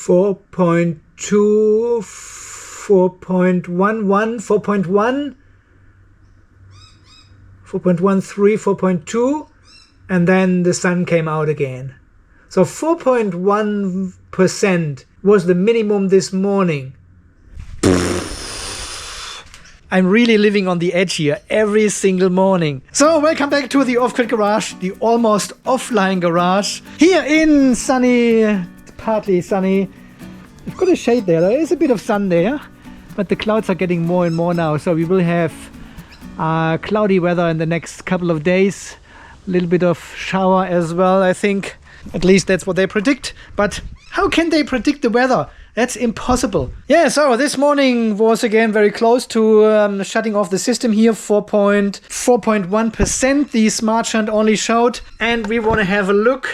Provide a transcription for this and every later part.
4.2, 4.11, 4.1, 4.13, 4.2, and then the sun came out again. So 4.1% was the minimum this morning. I'm really living on the edge here every single morning. So welcome back to the off-grid garage, the almost offline garage. Here in sunny, partly sunny. I've got a shade there. There is a bit of sun there, but the clouds are getting more and more now. So we will have cloudy weather in the next couple of days. A little bit of shower as well, I think. At least that's what they predict. But how can they predict the weather? That's impossible. Yeah, so this morning was again very close to shutting off the system here. 4.1% the smart shunt only showed. And we want to have a look.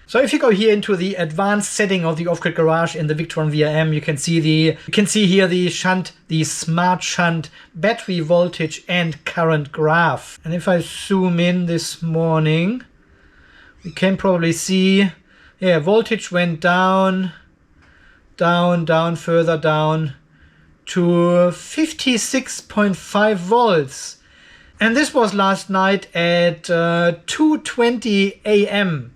So if you go here into the advanced setting of the off-grid garage in the Victron VRM, you can see here the shunt, the smart shunt battery voltage and current graph. And if I zoom in this morning, we can probably see, yeah, voltage went down, further down to 56.5 volts. And this was last night at 2:20 a.m.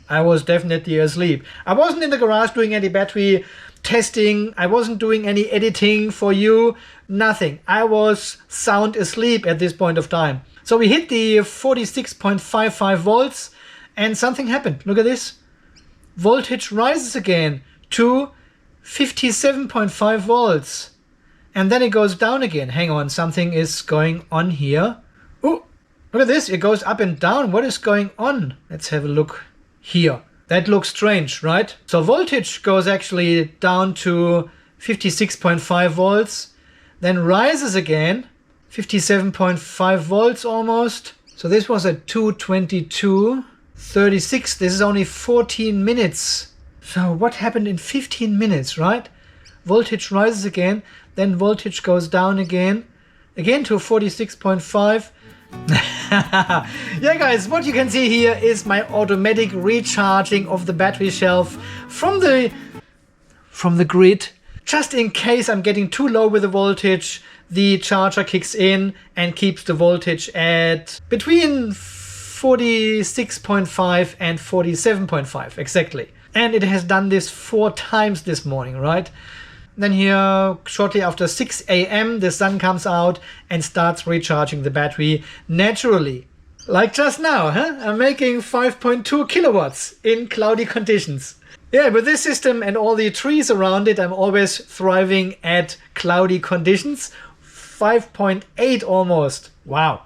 I was definitely asleep. I wasn't in the garage doing any battery testing. I wasn't doing any editing for you. Nothing. I was sound asleep at this point of time. So we hit the 46.55 volts and something happened. Look at this. Voltage rises again to 57.5 volts. And then it goes down again. Hang on, something is going on here. Oh, look at this. It goes up and down. What is going on? Let's have a look here. That looks strange, right? So voltage goes actually down to 56.5 volts, then rises again, 57.5 volts almost. So this was at 2:22:36. This is only 14 minutes. So what happened in 15 minutes, right? Voltage rises again, then voltage goes down again to 46.5. Yeah guys, what you can see here is my automatic recharging of the battery shelf from the grid. Just in case I'm getting too low with the voltage, the charger kicks in and keeps the voltage at between 46.5 and 47.5 exactly. And it has done this 4 times this morning, right? Then here, shortly after 6 a.m., the sun comes out and starts recharging the battery naturally. Like just now, huh? I'm making 5.2 kilowatts in cloudy conditions. Yeah, with this system and all the trees around it, I'm always thriving at cloudy conditions. 5.8 almost. Wow.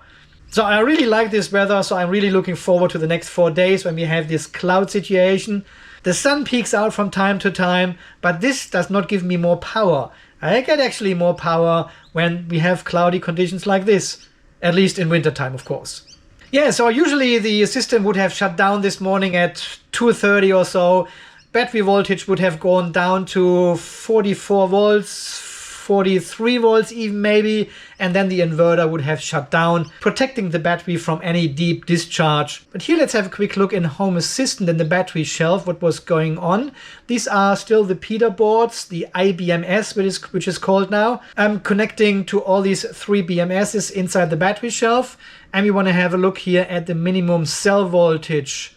So I really like this weather, so I'm really looking forward to the next 4 days when we have this cloud situation. The sun peeks out from time to time, but this does not give me more power. I get actually more power when we have cloudy conditions like this, at least in wintertime, of course. Yeah, so usually the system would have shut down this morning at 2:30 or so. Battery voltage would have gone down to 44 volts, 43 volts even maybe, and then the inverter would have shut down, protecting the battery from any deep discharge. But here let's have a quick look in Home Assistant and the battery shelf, what was going on. These are still the PIDA boards, the IBMS, which is called now. I'm connecting to all these 3 BMSs inside the battery shelf, and we want to have a look here at the minimum cell voltage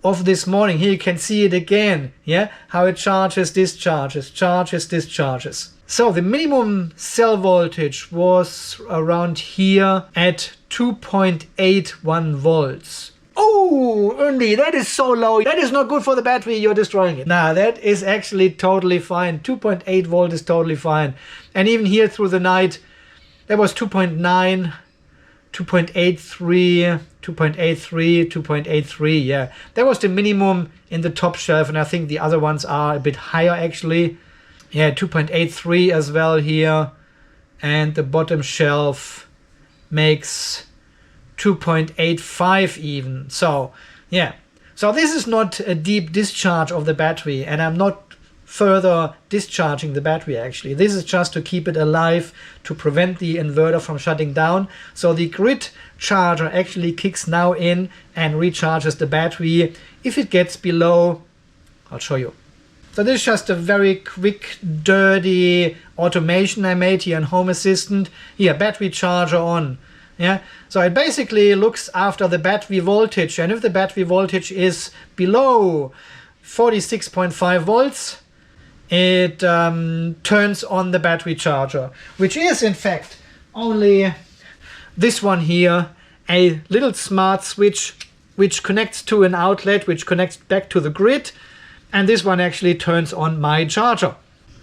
of this morning. Here you can see it again, yeah, how it charges, discharges, charges, discharges. So the minimum cell voltage was around here at 2.81 volts. Oh, Andy, that is so low. That is not good for the battery. You're destroying it. Nah, that is actually totally fine. 2.8 volt is totally fine. And even here through the night, that was 2.9, 2.83, 2.83, 2.83. Yeah, that was the minimum in the top shelf. And I think the other ones are a bit higher actually. Yeah, 2.83 as well here. And the bottom shelf makes 2.85 even. So, yeah. So this is not a deep discharge of the battery, and I'm not further discharging the battery actually. This is just to keep it alive, to prevent the inverter from shutting down. So the grid charger actually kicks now in and recharges the battery if it gets below, I'll show you. So this is just a very quick, dirty automation I made here in Home Assistant. Here, battery charger on. Yeah, so it basically looks after the battery voltage, and if the battery voltage is below 46.5 volts, it turns on the battery charger, which is in fact only this one here, a little smart switch which connects to an outlet, which connects back to the grid, and this one actually turns on my charger.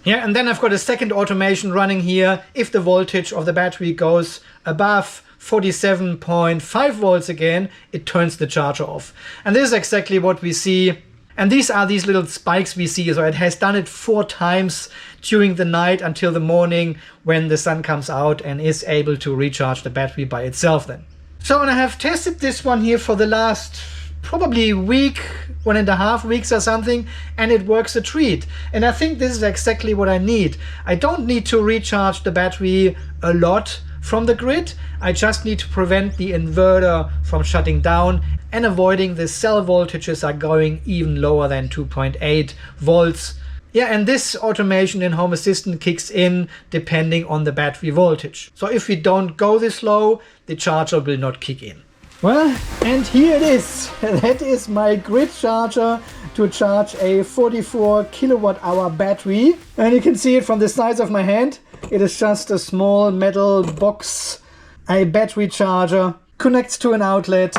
Yeah, and then I've got a second automation running here. If the voltage of the battery goes above 47.5 volts again, it turns the charger off. And this is exactly what we see. And these are these little spikes we see. So it has done it 4 times during the night until the morning when the sun comes out and is able to recharge the battery by itself then. So, and I have tested this one here for the last probably week, 1.5 weeks or something, and it works a treat. And I think this is exactly what I need. I don't need to recharge the battery a lot from the grid. I just need to prevent the inverter from shutting down and avoiding the cell voltages are going even lower than 2.8 volts. Yeah, and this automation in Home Assistant kicks in depending on the battery voltage. So if we don't go this low, the charger will not kick in. Well, and here it is. That is my grid charger to charge a 44 kilowatt hour battery. And you can see it from the size of my hand. It is just a small metal box, a battery charger, connects to an outlet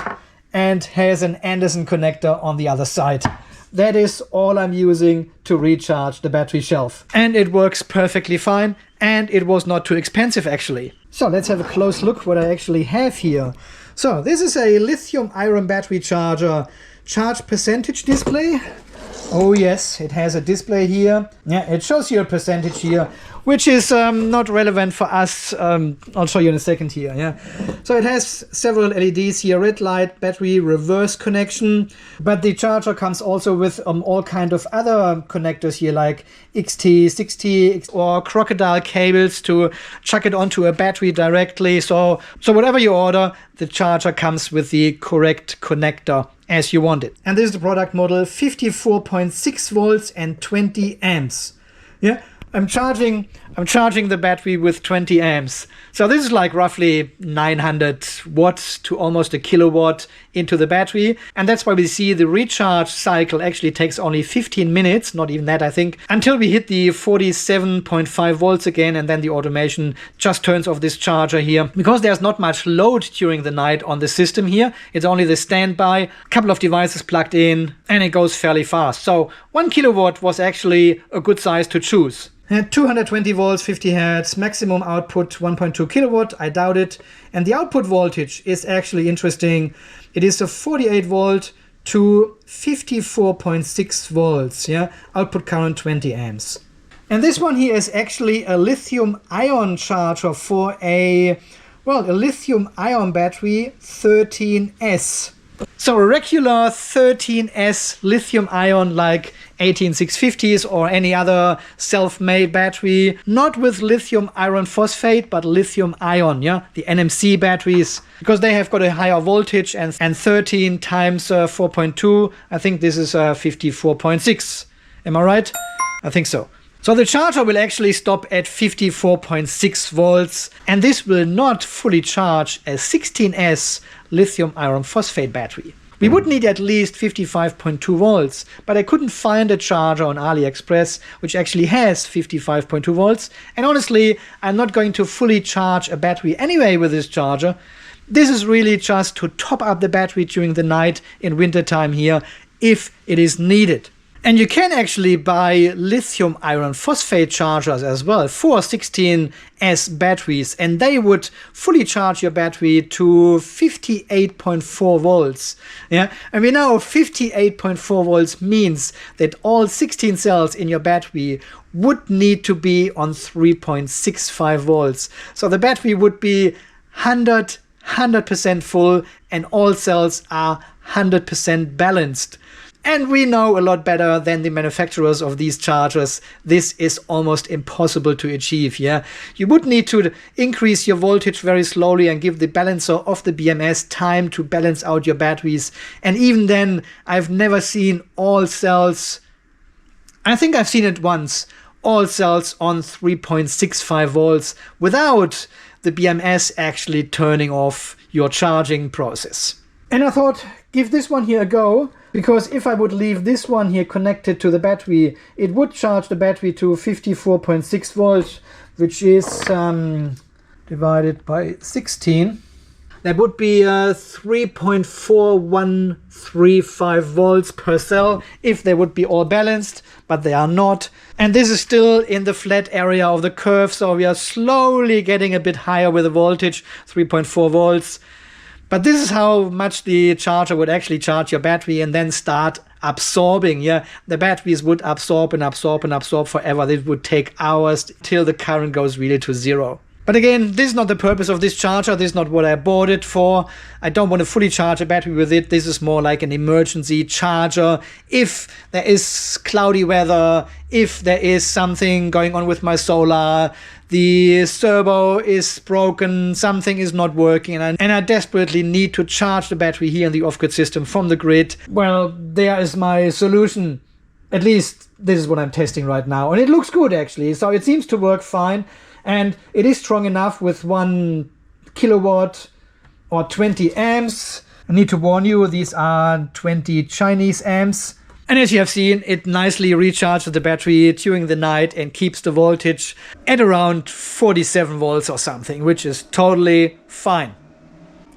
and has an Anderson connector on the other side. That is all I'm using to recharge the battery shelf. And it works perfectly fine, and it was not too expensive actually. So let's have a close look what I actually have here. So this is a lithium-ion battery charger charge percentage display. Oh yes, it has a display here. Yeah, it shows you a percentage here, which is not relevant for us. I'll show you in a second here. Yeah, so it has several LEDs here: red light, battery, reverse connection. But the charger comes also with all kind of other connectors here, like XT, 6T, or crocodile cables to chuck it onto a battery directly. So whatever you order, the charger comes with the correct connector as you want it. And this is the product model, 54.6 volts and 20 amps. Yeah, I'm charging the battery with 20 amps. So this is like roughly 900 watts to almost a kilowatt into the battery. And that's why we see the recharge cycle actually takes only 15 minutes, not even that I think, until we hit the 47.5 volts again, and then the automation just turns off this charger here. Because there's not much load during the night on the system here, it's only the standby, a couple of devices plugged in, and it goes fairly fast. So 1 kilowatt was actually a good size to choose. 220 volts, 50 hertz, maximum output 1.2 kilowatt, I doubt it. And the output voltage is actually interesting. It is a 48 volt to 54.6 volts, yeah, output current 20 amps. And this one here is actually a lithium ion charger for a lithium ion battery 13S. So a regular 13S lithium ion like 18650s or any other self-made battery, not with lithium iron phosphate but lithium ion, yeah, the NMC batteries, because they have got a higher voltage, and 13 times 4.2, I think this is 54.6. Am I right? I think so. So the charger will actually stop at 54.6 volts, and this will not fully charge a 16S lithium iron phosphate battery. We would need at least 55.2 volts, but I couldn't find a charger on AliExpress which actually has 55.2 volts. And honestly, I'm not going to fully charge a battery anyway with this charger. This is really just to top up the battery during the night in wintertime here, if it is needed. And you can actually buy lithium iron phosphate chargers as well for 16S batteries, and they would fully charge your battery to 58.4 volts. Yeah, and we know 58.4 volts means that all 16 cells in your battery would need to be on 3.65 volts. So the battery would be 100% full, and all cells are 100% balanced. And we know a lot better than the manufacturers of these chargers, this is almost impossible to achieve. Yeah, you would need to increase your voltage very slowly and give the balancer of the BMS time to balance out your batteries. And even then, I've never seen all cells I think I've seen it once. All cells on 3.65 volts without the BMS actually turning off your charging process. And I thought, give this one here a go, because if I would leave this one here connected to the battery, it would charge the battery to 54.6 volts, which is divided by 16. That would be 3.4135 volts per cell if they would be all balanced, but they are not. And this is still in the flat area of the curve, so we are slowly getting a bit higher with the voltage, 3.4 volts. But this is how much the charger would actually charge your battery and then start absorbing. Yeah, the batteries would absorb and absorb and absorb forever. This would take hours till the current goes really to zero. But again, this is not the purpose of this charger. This is not what I bought it for. I don't want to fully charge a battery with it. This is more like an emergency charger. If there is cloudy weather, if there is something going on with my solar, the servo is broken, something is not working, and I desperately need to charge the battery here in the off-grid system from the grid, well, there is my solution. At least this is what I'm testing right now. And it looks good, actually. So it seems to work fine. And it is strong enough with 1 kilowatt or 20 amps. I need to warn you, these are 20 Chinese amps. And as you have seen, it nicely recharges the battery during the night and keeps the voltage at around 47 volts or something, which is totally fine.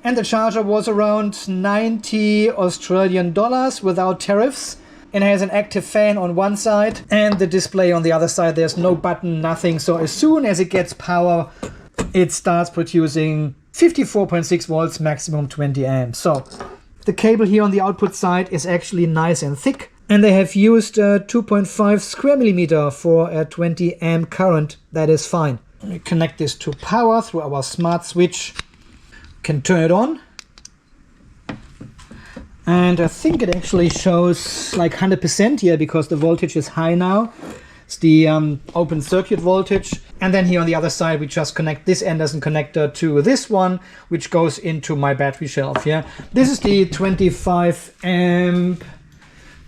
And the charger was around 90 Australian dollars without tariffs. It has an active fan on one side and the display on the other side. There's no button, nothing. So as soon as it gets power, it starts producing 54.6 volts, maximum 20 amps. So the cable here on the output side is actually nice and thick. And they have used 2.5 square millimeter for a 20 amp current. That is fine. We connect this to power through our smart switch. Can turn it on. And I think it actually shows like 100% here because the voltage is high now. It's the open circuit voltage. And then here on the other side, we just connect this end as a connector to this one, which goes into my battery shelf. Yeah, this is the 25 amp.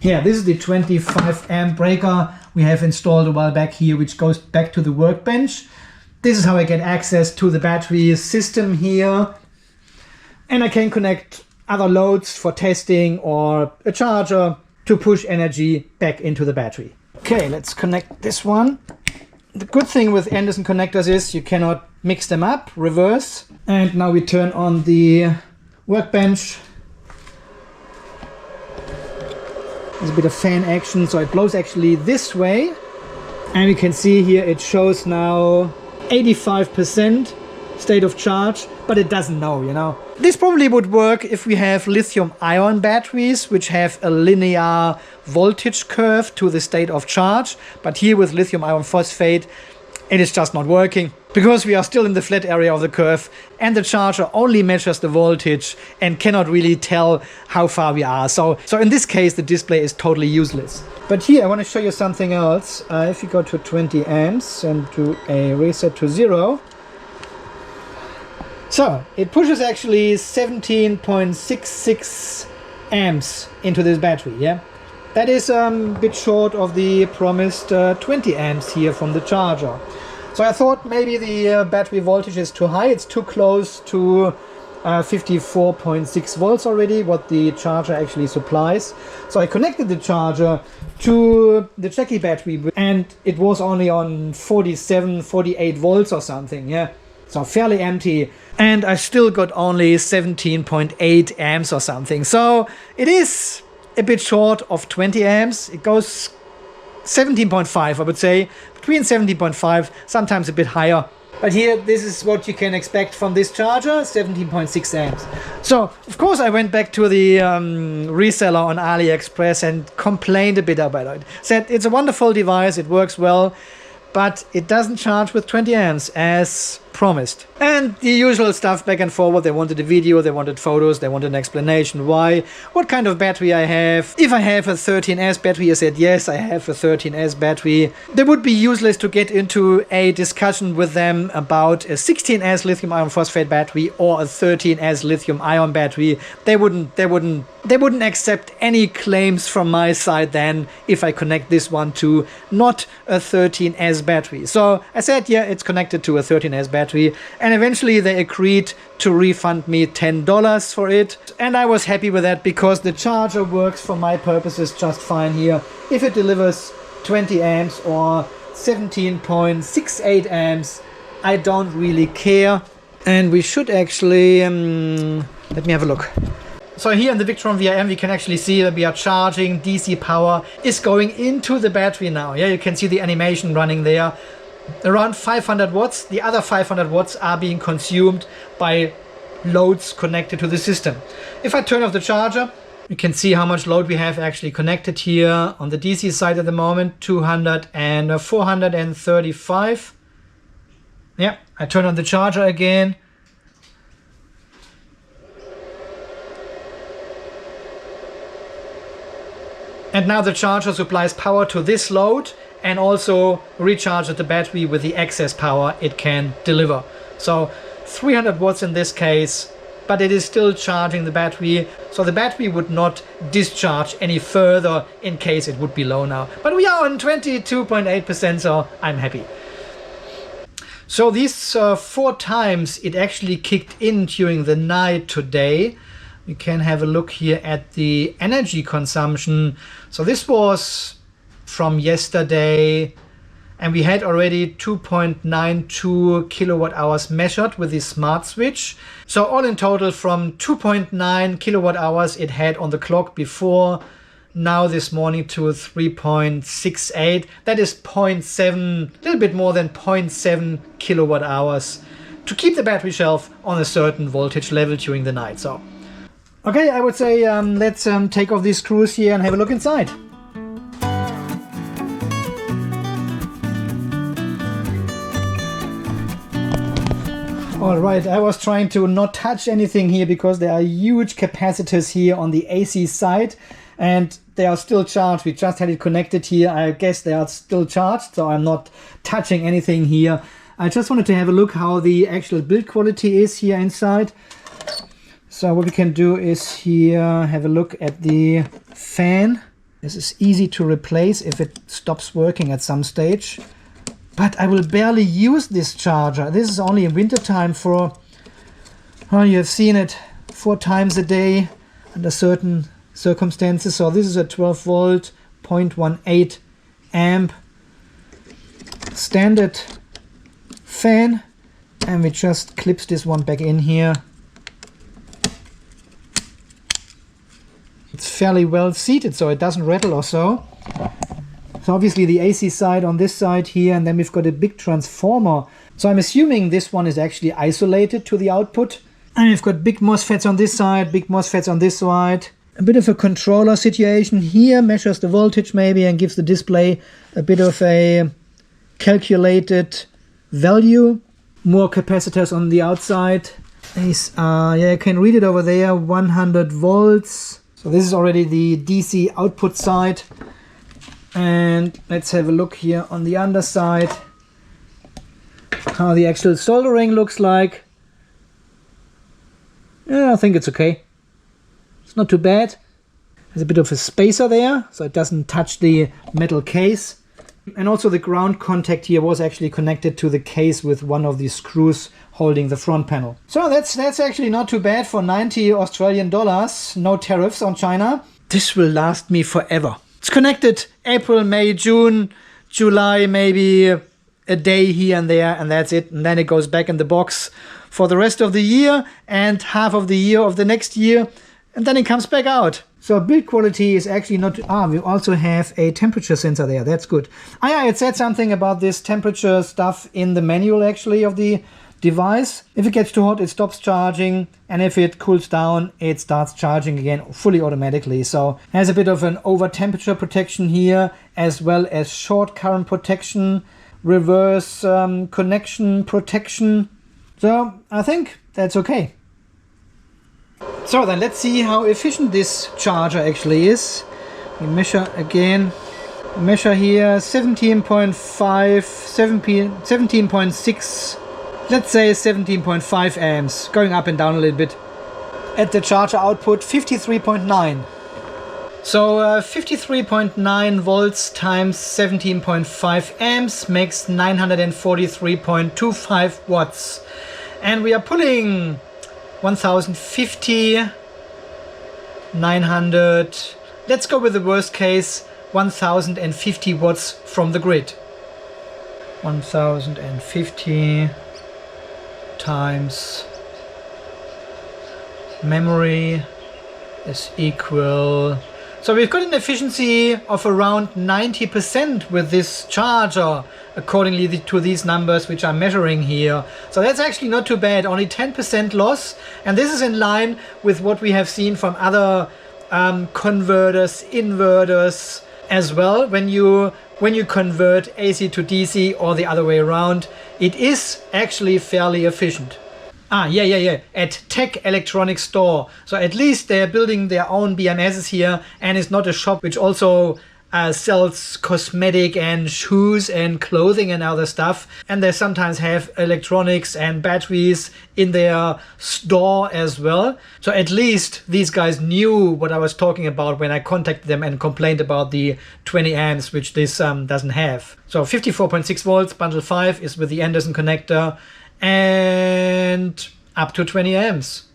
Yeah, this is the 25 amp breaker we have installed a while back here, which goes back to the workbench. This is how I get access to the battery system here. And I can connect other loads for testing or a charger to push energy back into the battery. Okay, let's connect this one. The good thing with Anderson connectors is you cannot mix them up, reverse. And now we turn on the workbench. There's a bit of fan action, so it blows actually this way. And you can see here it shows now 85% state of charge, but it doesn't know, you know. This probably would work if we have lithium-ion batteries, which have a linear voltage curve to the state of charge. But here with lithium iron phosphate, it is just not working because we are still in the flat area of the curve and the charger only measures the voltage and cannot really tell how far we are. So in this case, the display is totally useless. But here I want to show you something else. If you go to 20 amps and do a reset to 0, so it pushes actually 17.66 amps into this battery, yeah? That is a bit short of the promised 20 amps here from the charger. So I thought maybe the battery voltage is too high. It's too close to 54.6 volts already, what the charger actually supplies. So I connected the charger to the Jackie battery and it was only on 47, 48 volts or something, yeah? So fairly empty. And I still got only 17.8 amps or something. So it is a bit short of 20 amps. It goes 17.5, I would say, between 17.5, sometimes a bit higher. But here, this is what you can expect from this charger, 17.6 amps. So, of course, I went back to the reseller on AliExpress and complained a bit about it. Said it's a wonderful device, it works well, but it doesn't charge with 20 amps, as promised. And the usual stuff back and forward. They wanted a video, they wanted photos, they wanted an explanation why, what kind of battery I have. If I have a 13S battery, I said yes, I have a 13S battery. They would be useless to get into a discussion with them about a 16S lithium iron phosphate battery or a 13S lithium ion battery. They wouldn't accept any claims from my side then if I connect this one to not a 13S battery. So I said, yeah, it's connected to a 13S battery, and eventually they agreed to refund me $10 for it. And I was happy with that because the charger works for my purposes just fine here. If it delivers 20 amps or 17.68 amps, I don't really care. And we should actually, let me have a look. So here in the Victron VRM we can actually see that we are charging. DC power is going into the battery now. Yeah, you can see the animation running there. Around 500 watts. The other 500 watts are being consumed by loads connected to the system. If I turn off the charger, you can see how much load we have actually connected here on the DC side at the moment. 200 and 435. Yeah, I turn on the charger again. And now the charger supplies power to this load and also recharges the battery with the excess power it can deliver. So 300 watts in this case, but it is still charging the battery. So the battery would not discharge any further in case it would be low now. But we are on 22.8%, so I'm happy. So these 4 times it actually kicked in during the night today. We can have a look here at the energy consumption. So this was from yesterday, and we had already 2.92 kilowatt hours measured with the smart switch. So all in total from 2.9 kilowatt hours it had on the clock before, now this morning to 3.68. That is 0.7, a little bit more than 0.7 kilowatt hours to keep the battery shelf on a certain voltage level during the night. So okay, I would say let's take off these screws here and have a look inside. Alright, I was trying to not touch anything here because there are huge capacitors here on the AC side and they are still charged. We just had it connected here. I guess they are still charged, so I'm not touching anything here. I just wanted to have a look how the actual build quality is here inside. So what we can do is here have a look at the fan. This is easy to replace if it stops working at some stage. But I will barely use this charger. This is only in winter time for, well, you have seen it 4 times a day under certain circumstances. So this is a 12 volt, 0.18 amp standard fan. And we just clips this one back in here. It's fairly well seated, so it doesn't rattle or so. So obviously the AC side on this side here, and then we've got a big transformer. So I'm assuming this one is actually isolated to the output. And we've got big MOSFETs on this side, big MOSFETs on this side. A bit of a controller situation here, measures the voltage maybe and gives the display a bit of a calculated value. More capacitors on the outside. These are, yeah, you can read it over there, 100 volts. So this is already the DC output side. And let's have a look here on the underside how the actual soldering looks like. Yeah, I think it's okay. It's not too bad. There's a bit of a spacer there, so it doesn't touch the metal case. And also the ground contact here was actually connected to the case with one of the screws holding the front panel. So that's actually not too bad for 90 Australian dollars. No tariffs on China. This will last me forever. It's connected April, May, June, July, maybe a day here and there, and that's it. And then it goes back in the box for the rest of the year and half of the year of the next year, and then it comes back out. So build quality is actually not... we also have a temperature sensor there. That's good. Yeah, it said something about this temperature stuff in the manual actually of the device. If it gets too hot, it stops charging, and if it cools down, it starts charging again fully automatically. So it has a bit of an over temperature protection here, as well as short current protection, reverse connection protection. So I think that's okay. So then let's see how efficient this charger actually is. We measure again. Measure here 17.5, 17.6, let's say 17.5 amps, going up and down a little bit. At the charger output 53.9. So 53.9 volts times 17.5 amps makes 943.25 watts. And we are pulling 1050, 900, let's go with the worst case, 1050 watts from the grid. 1050 times memory is equal. So we've got an efficiency of around 90% with this charger, accordingly to these numbers which I'm measuring here. So that's actually not too bad, only 10% loss. And this is in line with what we have seen from other converters, inverters as well. When you convert AC to DC or the other way around, it is actually fairly efficient. Yeah. At Tech Electronics Store. So at least they're building their own BMSs here, and it's not a shop which also sells cosmetic and shoes and clothing and other stuff. And they sometimes have electronics and batteries in their store as well. So at least these guys knew what I was talking about when I contacted them and complained about the 20 amps, which this doesn't have. So 54.6 volts, bundle 5 is with the Anderson connector, and up to 20 amps.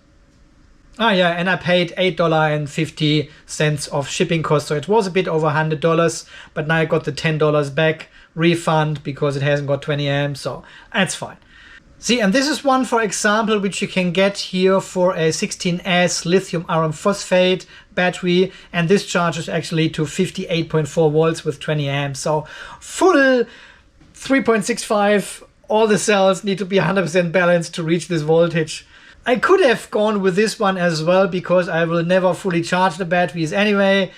Yeah, and I paid $8.50 of shipping costs, so it was a bit over $100, but now I got the $10 back refund because it hasn't got 20 amps, so that's fine. See, and this is one, for example, which you can get here for a 16S lithium iron phosphate battery, and this charges actually to 58.4 volts with 20 amps, so full 3.65. All the cells need to be 100% balanced to reach this voltage. I could have gone with this one as well because I will never fully charge the batteries anyway.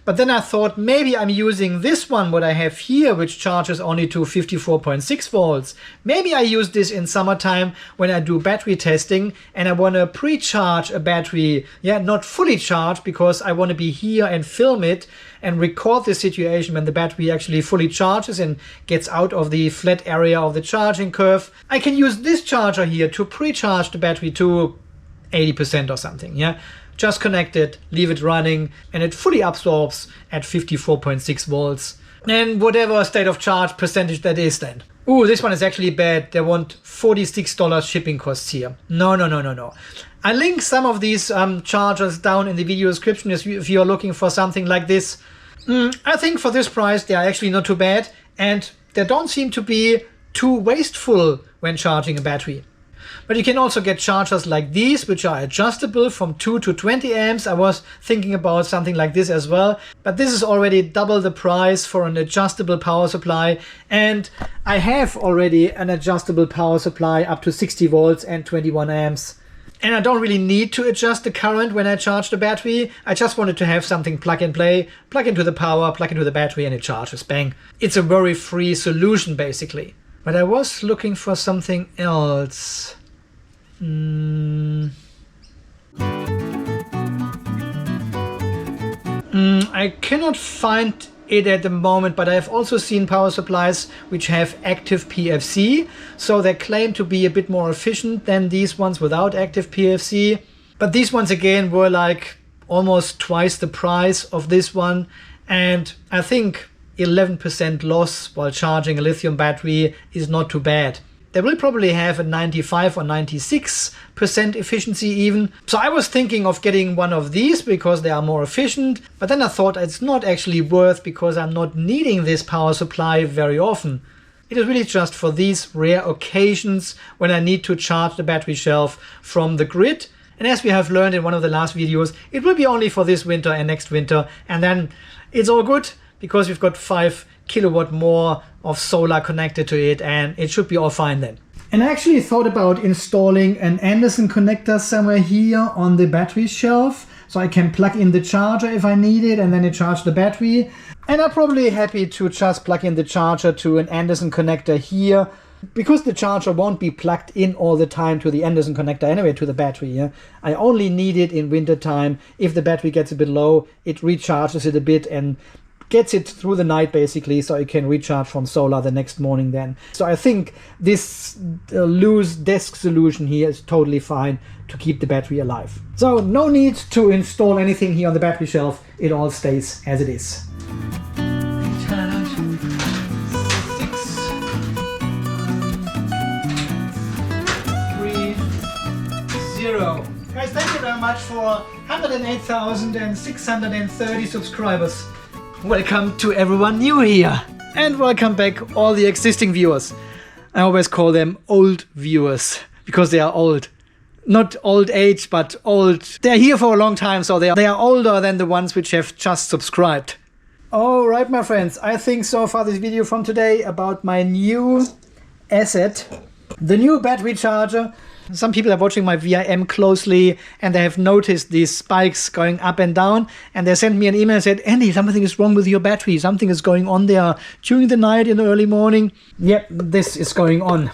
But then I thought maybe I'm using this one, what I have here, which charges only to 54.6 volts. Maybe I use this in summertime when I do battery testing and I want to pre-charge a battery. Yeah, not fully charged because I want to be here and film it and record the situation when the battery actually fully charges and gets out of the flat area of the charging curve. I can use this charger here to pre-charge the battery to 80% or something, yeah. Just connect it, leave it running, and it fully absorbs at 54.6 volts. And whatever state of charge percentage that is then. Ooh, this one is actually bad. They want $46 shipping costs here. No. I link some of these chargers down in the video description if you're looking for something like this. I think for this price, they are actually not too bad, and they don't seem to be too wasteful when charging a battery. But you can also get chargers like these, which are adjustable from 2 to 20 amps. I was thinking about something like this as well, but this is already double the price for an adjustable power supply. And I have already an adjustable power supply up to 60 volts and 21 amps. And I don't really need to adjust the current when I charge the battery. I just wanted to have something plug and play, plug into the power, plug into the battery, and it charges, bang. It's a worry-free solution basically. But I was looking for something else. I cannot find it at the moment, but I've also seen power supplies which have active PFC, so they claim to be a bit more efficient than these ones without active PFC. But these ones again were like almost twice the price of this one, and I think 11% loss while charging a lithium battery is not too bad. They will probably have a 95 or 96% efficiency even. So I was thinking of getting one of these because they are more efficient, but then I thought it's not actually worth because I'm not needing this power supply very often. It is really just for these rare occasions when I need to charge the battery shelf from the grid. And as we have learned in one of the last videos, it will be only for this winter and next winter, and then it's all good because we've got 5 kilowatt more of solar connected to it, and it should be all fine then. And I actually thought about installing an Anderson connector somewhere here on the battery shelf, so I can plug in the charger if I need it and then it charge the battery. And I'm probably happy to just plug in the charger to an Anderson connector here Because the charger won't be plugged in all the time to the Anderson connector anyway, to the battery, yeah, I only need it in winter time. If the battery gets a bit low, it recharges it a bit and gets it through the night basically, so it can recharge from solar the next morning then. So I think this loose desk solution here is totally fine to keep the battery alive. So no need to install anything here on the battery shelf. It all stays as it is. 0. Guys, thank you very much for 108,630 subscribers. Welcome to everyone new here. And welcome back all the existing viewers. I always call them old viewers because they are old. Not old age, but old. They're here for a long time, so they are older than the ones which have just subscribed. Alright, my friends, I think so far this video from today about my new asset, the new battery charger. Some people are watching my VIM closely and they have noticed these spikes going up and down, and they sent me an email and said, Andy, something is wrong with your battery. Something is going on there during the night, in the early morning. Yep, this is going on.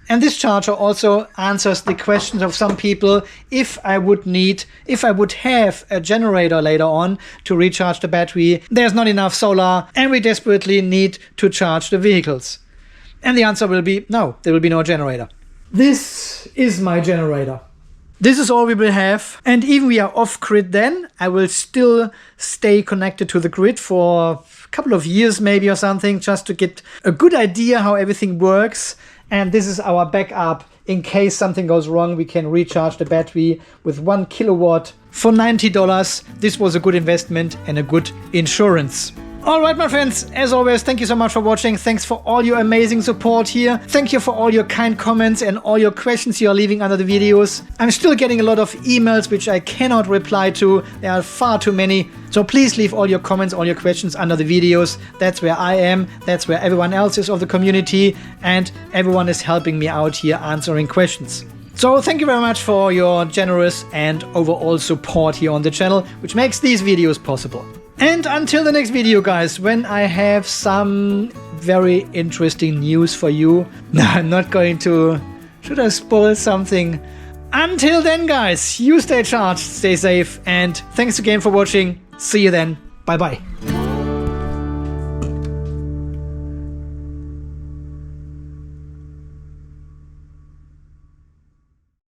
And this charger also answers the questions of some people if I would have a generator later on to recharge the battery. There's not enough solar and we desperately need to charge the vehicles. And the answer will be no, there will be no generator. This is my generator. This is all we will have. And even we are off grid then, I will still stay connected to the grid for a couple of years maybe or something, just to get a good idea how everything works. And this is our backup. In case something goes wrong, we can recharge the battery with 1 kilowatt for $90. This was a good investment and a good insurance. Alright, my friends, as always, thank you so much for watching. Thanks for all your amazing support here. Thank you for all your kind comments and all your questions you are leaving under the videos. I'm still getting a lot of emails which I cannot reply to. There are far too many. So please leave all your comments, all your questions under the videos. That's where I am. That's where everyone else is of the community. And everyone is helping me out here answering questions. So thank you very much for your generous and overall support here on the channel, which makes these videos possible. And until the next video, guys, when I have some very interesting news for you. No, I'm not going to. Should I spoil something? Until then, guys, you stay charged, stay safe, and thanks again for watching. See you then. Bye-bye.